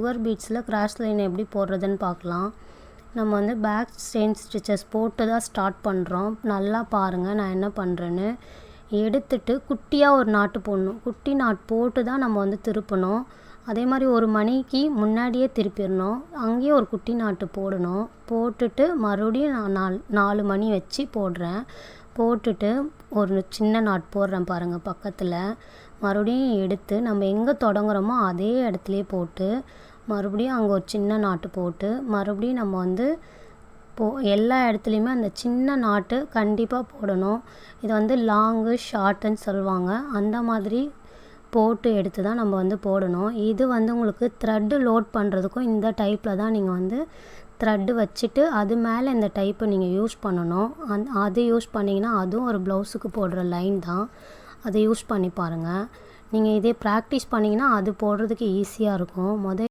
Sugar பீட்ஸில் cross line எப்படி போடுறதுன்னு பார்க்கலாம். நம்ம வந்து பேக் செயின் ஸ்டிச்சஸ் போட்டு தான் ஸ்டார்ட் பண்ணுறோம். நல்லா பாருங்கள் நான் என்ன பண்ணுறேன்னு. எடுத்துட்டு குட்டியாக ஒரு நாட்டு போடணும். குட்டி நாட் போட்டு தான் நம்ம வந்து திருப்பணும். அதே மாதிரி ஒரு மணிக்கு முன்னாடியே திருப்பிடணும். அங்கேயும் ஒரு குட்டி நாட்டு போடணும். போட்டுட்டு மறுபடியும் நான் 4 மணி வச்சு போடுறேன். போட்டுட்டு ஒரு சின்ன நாட் போடுறேன் பாருங்கள் பக்கத்தில். மறுபடியும் எடுத்து நம்ம எங்கே தொடங்குறோமோ அதே இடத்துலையே போட்டு மறுபடியும் அங்கே ஒரு சின்ன நாட்டு போட்டு மறுபடியும் நம்ம வந்து எல்லா இடத்துலையுமே அந்த சின்ன நாட்டு கண்டிப்பாக போடணும். இது வந்து லாங்கு ஷார்ட்டுன்னு சொல்லுவாங்க. அந்த மாதிரி போட்டு எடுத்து தான் நம்ம வந்து போடணும். இது வந்து உங்களுக்கு த்ரெட்டு லோட் பண்ணுறதுக்கும் இந்த டைப்பில் தான் நீங்கள் வந்து த்ரெட்டு வச்சுட்டு அது மேலே இந்த டைப்பை நீங்கள் யூஸ் பண்ணணும். அது யூஸ் பண்ணிங்கன்னா அதுவும் ஒரு ப்ளவுஸுக்கு போடுற லைன் தான். அதை யூஸ் பண்ணி பாருங்கள். நீங்கள் இதே ப்ராக்டிஸ் பண்ணிங்கன்னா அது போடுறதுக்கு ஈஸியாக இருக்கும்.